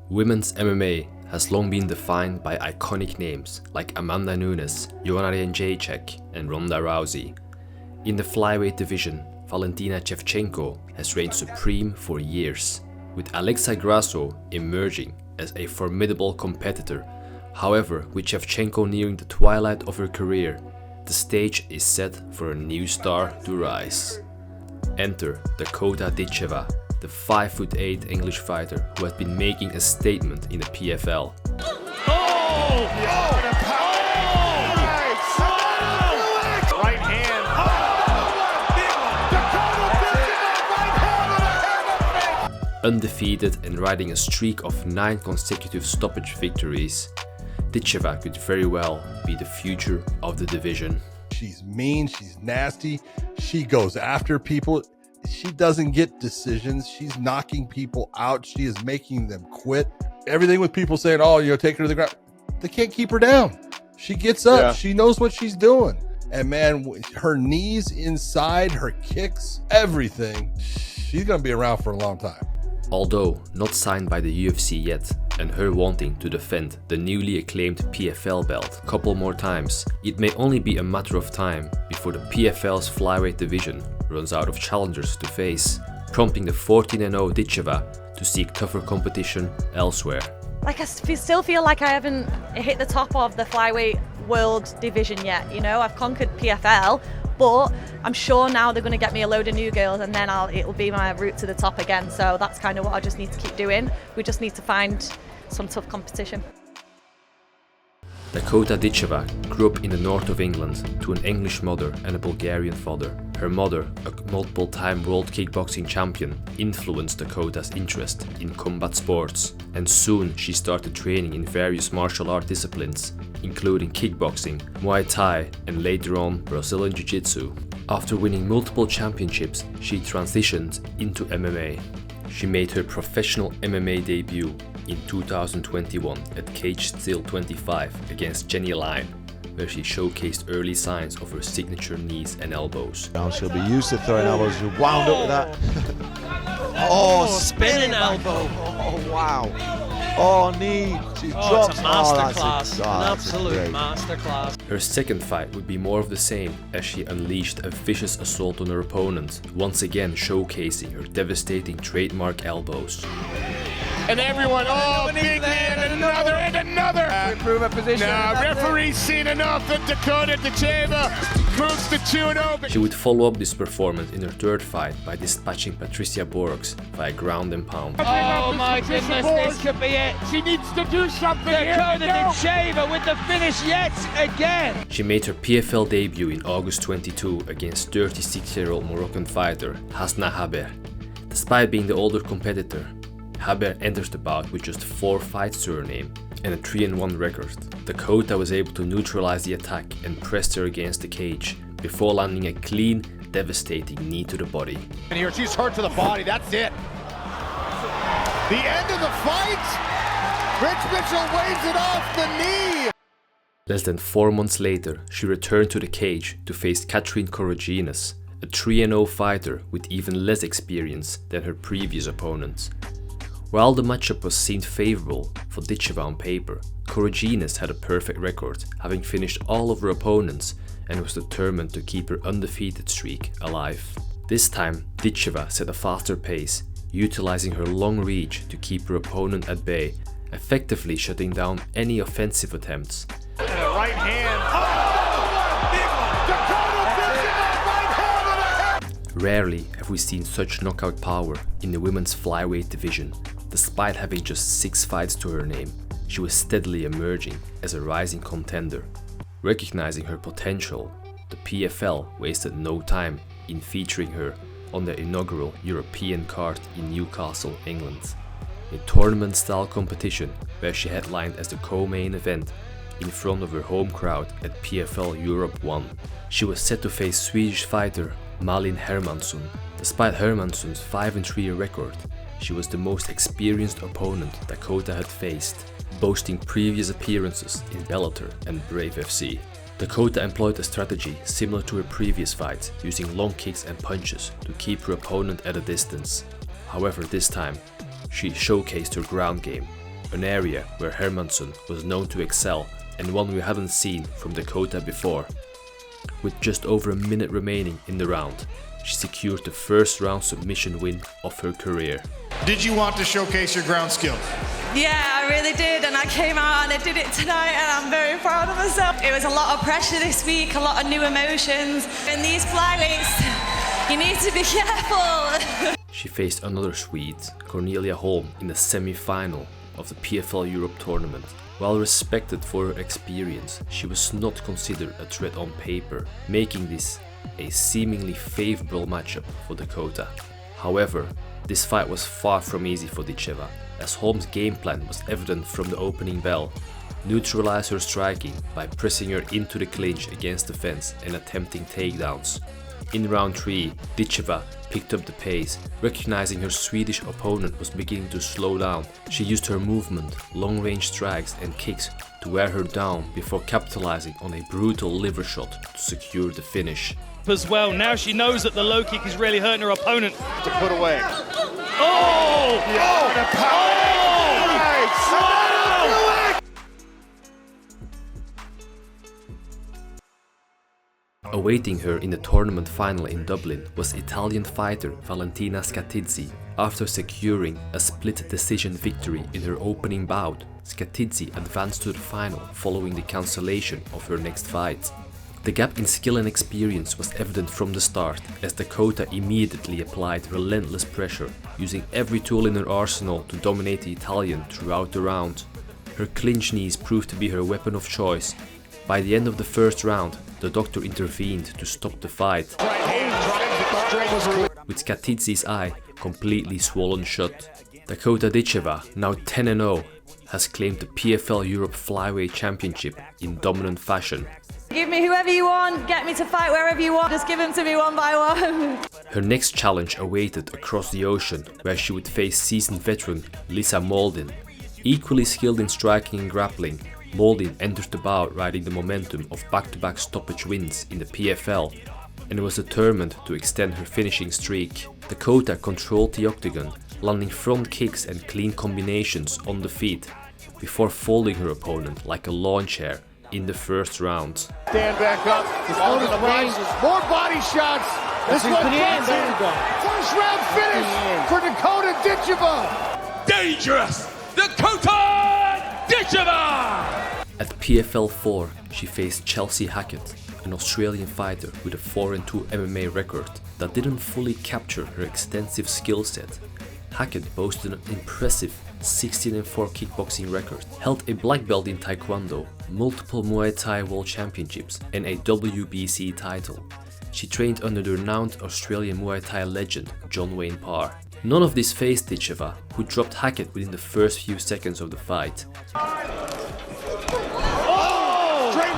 Women's MMA has long been defined by iconic names like Amanda Nunes, Joanna Jędrzejczyk and Ronda Rousey. In the flyweight division, Valentina Shevchenko has reigned supreme for years, with Alexa Grasso emerging as a formidable competitor. However, with Shevchenko nearing the twilight of her career, the stage is set for a new star to rise. Enter Dakota Ditcheva, the 5'8" English fighter who has been making a statement in the PFL. Right hand. Undefeated and riding a streak of 9 consecutive stoppage victories, Ditcheva could very well be the future of the division. She's mean, she's nasty, she goes after people. She doesn't get decisions. She's knocking people out. She is making them quit. Everything with people saying, oh, take her to the ground. They can't keep her down. She gets up. Yeah. She knows what she's doing. And man, her knees inside, her kicks, everything. She's going to be around for a long time. Although not signed by the UFC yet, and her wanting to defend the newly acclaimed PFL belt a couple more times, it may only be a matter of time before the PFL's flyweight division runs out of challengers to face, prompting the 14-0 Ditcheva to seek tougher competition elsewhere. I still feel like I haven't hit the top of the flyweight world division yet. I've conquered PFL, but I'm sure now they're going to get me a load of new girls and then it'll be my route to the top again. So that's kind of what I just need to keep doing. We just need to find some tough competition. Dakota Ditcheva grew up in the north of England to an English mother and a Bulgarian father. Her mother, a multiple-time world kickboxing champion, influenced Dakota's interest in combat sports, and soon she started training in various martial art disciplines, including kickboxing, Muay Thai, and later on Brazilian Jiu-Jitsu. After winning multiple championships, she transitioned into MMA. She made her professional MMA debut in 2021 at Cage Steel 25 against Jenny Lime, where she showcased early signs of her signature knees and elbows. Now she'll be used to throwing elbows. She'll wound up with that. Oh, spinning elbow. Oh, wow. Oh, knee. She drops. It's a masterclass. An absolute masterclass. Her second fight would be more of the same, as she unleashed a vicious assault on her opponent, once again showcasing her devastating trademark elbows. And everyone, big man, and another. Improve her position. Now, referee's seen enough that Dakota Ditcheva moves to 2-0. She would follow up this performance in her third fight by dispatching Patricia Borgs via ground and pound. Oh my goodness, this could be it. She needs to do something here. Dakota Ditcheva with the finish yet again. She made her PFL debut in August 22 against 36-year-old Moroccan fighter Hasna Haber. Despite being the older competitor, Haber enters the bout with just 4 fights to her name and a 3-1 record. Dakota was able to neutralize the attack and pressed her against the cage before landing a clean, devastating knee to the body. And here she's hurt to the body, that's it. The end of the fight! Rich Mitchell waves it off the knee! Less than 4 months later, she returned to the cage to face Katrine Koroginas, a 3-0 fighter with even less experience than her previous opponents. While the matchup was seen favourable for Ditcheva on paper, Koroginas had a perfect record, having finished all of her opponents, and was determined to keep her undefeated streak alive. This time, Ditcheva set a faster pace, utilising her long reach to keep her opponent at bay, effectively shutting down any offensive attempts. And a right hand. Rarely have we seen such knockout power in the women's flyweight division. Despite having just 6 fights to her name, she was steadily emerging as a rising contender. Recognizing her potential, the PFL wasted no time in featuring her on their inaugural European card in Newcastle, England. A tournament-style competition where she headlined as the co-main event in front of her home crowd at PFL Europe 1. She was set to face Swedish fighter Malin Hermansson. Despite Hermansson's 5-3 record, she was the most experienced opponent Dakota had faced, boasting previous appearances in Bellator and Brave FC. Dakota employed a strategy similar to her previous fights, using long kicks and punches to keep her opponent at a distance. However, this time, she showcased her ground game, an area where Hermansson was known to excel and one we hadn't seen from Dakota before. With just over a minute remaining in the round, she secured the first round submission win of her career. Did you want to showcase your ground skills? Yeah, I really did, and I came out and I did it tonight, and I'm very proud of myself. It was a lot of pressure this week, a lot of new emotions. In these flyweights, you need to be careful. She faced another Swede, Cornelia Holm, in the semi-final of the PFL Europe tournament. While respected for her experience, she was not considered a threat on paper, making this a seemingly favourable matchup for Dakota. However, this fight was far from easy for Ditcheva, as Holm's game plan was evident from the opening bell. Neutralize her striking by pressing her into the clinch against the fence and attempting takedowns. In round 3, Ditcheva picked up the pace, recognizing her Swedish opponent was beginning to slow down. She used her movement, long-range strikes and kicks to wear her down before capitalizing on a brutal liver shot to secure the finish. As well, now she knows that the low kick is really hurting her opponent. To put away. Oh! Yeah. Oh! Awaiting her in the tournament final in Dublin was Italian fighter Valentina Shevchenko. After securing a split decision victory in her opening bout, Shevchenko advanced to the final following the cancellation of her next fight. The gap in skill and experience was evident from the start, as Dakota immediately applied relentless pressure, using every tool in her arsenal to dominate the Italian throughout the round. Her clinch knees proved to be her weapon of choice. By the end of the first round, the doctor intervened to stop the fight, with Shevchenko's eye completely swollen shut. Dakota Ditcheva, now 10-0, has claimed the PFL Europe Flyweight Championship in dominant fashion. Give me whoever you want, get me to fight wherever you want, just give them to me one by one. Her next challenge awaited across the ocean, where she would face seasoned veteran Lisa Moldin. Equally skilled in striking and grappling, Moldin entered the bout riding the momentum of back-to-back stoppage wins in the PFL and was determined to extend her finishing streak. Dakota controlled the octagon, landing front kicks and clean combinations on the feet, before folding her opponent like a lawn chair in the first round. Stand back up. All to the bodies. More body shots. This one first round finish for Dakota Ditcheva. Dangerous! Dakota Ditcheva! At PFL 4, she faced Chelsea Hackett, an Australian fighter with a 4-2 MMA record that didn't fully capture her extensive skill set. Hackett boasted an impressive 16-4 kickboxing record, held a black belt in Taekwondo, multiple Muay Thai World Championships and a WBC title. She trained under the renowned Australian Muay Thai legend John Wayne Parr. None of this faced Ditcheva, who dropped Hackett within the first few seconds of the fight. Straight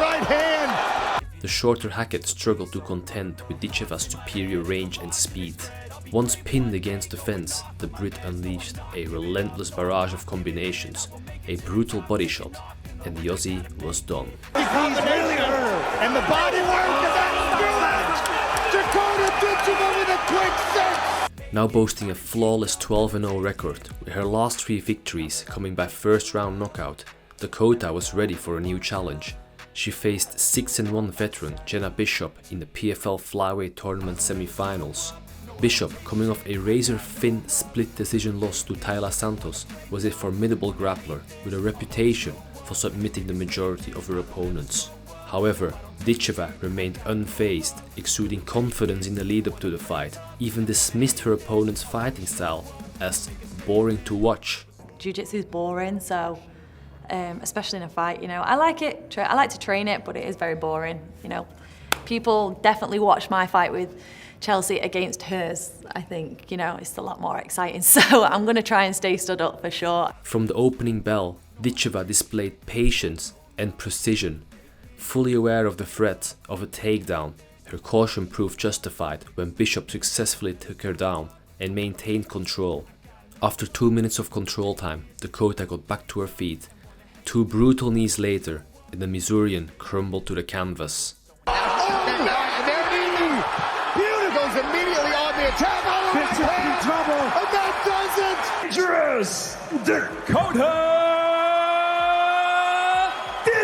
right hand. The shorter Hackett struggled to contend with Ditcheva's superior range and speed. Once pinned against the fence, the Brit unleashed a relentless barrage of combinations, a brutal body shot, and the Aussie was done. He's really hurt. And the body work, and that's good. Dakota Ditcheva with a quick 6. Now boasting a flawless 12-0 record, with her last 3 victories coming by first-round knockout, Dakota was ready for a new challenge. She faced 6-1 veteran Jenna Bishop in the PFL Flyweight Tournament semi-finals. Bishop, coming off a razor-thin split decision loss to Tayla Santos, was a formidable grappler with a reputation for submitting the majority of her opponents. However, Ditcheva remained unfazed, exuding confidence in the lead-up to the fight, even dismissed her opponent's fighting style as boring to watch. Jiu-jitsu is boring, so especially in a fight, you know, I like it. I like to train it, but it is very boring, you know. People definitely watch my fight with Chelsea against hers. I think, you know, it's a lot more exciting, so I'm going to try and stay stood up for sure. From the opening bell, Ditcheva displayed patience and precision. Fully aware of the threat of a takedown, her caution proved justified when Bishop successfully took her down and maintained control. After 2 minutes of control time, Dakota got back to her feet. 2 brutal knees later, and the Missourian crumbled to the canvas. Immediately on the attack. Bishop in trouble. And that does it. Dangerous Dakota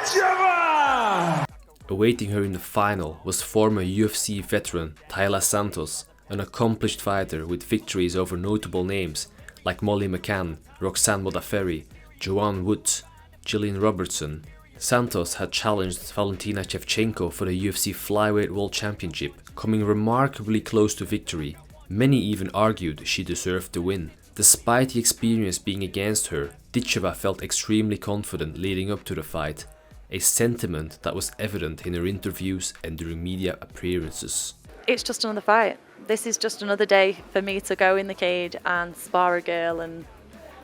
Ditcheva! Awaiting her in the final was former UFC veteran Taila Santos, an accomplished fighter with victories over notable names like Molly McCann, Roxanne Modafferi, Joanne Woods, Gillian Robertson. Santos had challenged Valentina Shevchenko for the UFC Flyweight World Championship, coming remarkably close to victory. Many even argued she deserved the win. Despite the experience being against her, Ditcheva felt extremely confident leading up to the fight, a sentiment that was evident in her interviews and during media appearances. It's just another fight. This is just another day for me to go in the cage and spar a girl and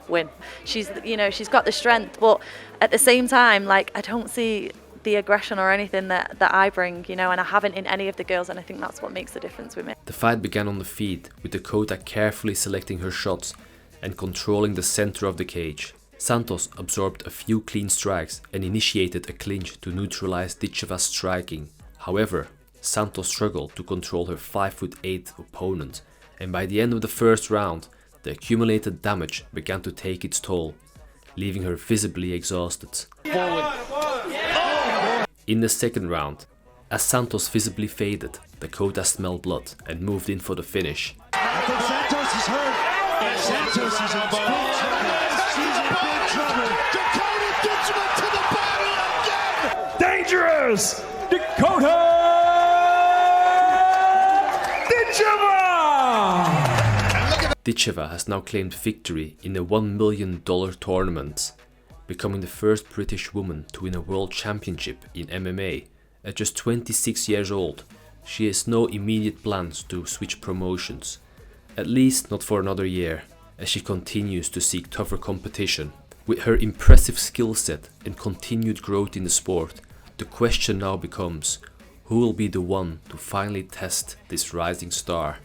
win. She's got the strength, but at the same time, like, I don't see the aggression or anything that I bring, and I haven't in any of the girls, and I think that's what makes the difference with me. The fight began on the feet, with Dakota carefully selecting her shots and controlling the center of the cage. Santos absorbed a few clean strikes and initiated a clinch to neutralize Ditcheva's striking. However, Santos struggled to control her 5'8" opponent, and by the end of the first round, the accumulated damage began to take its toll, leaving her visibly exhausted. In the second round, as Santos visibly faded, Dakota smelled blood and moved in for the finish. I think Santos is hurt. Santos is in big trouble. She's in big trouble. Dakota Ditcheva to the battle again! Dangerous! Dakota Ditcheva! Ditcheva has now claimed victory in a $1 million tournament, becoming the first British woman to win a world championship in MMA. At just 26 years old, she has no immediate plans to switch promotions, at least not for another year, as she continues to seek tougher competition. With her impressive skill set and continued growth in the sport, the question now becomes, who will be the one to finally test this rising star?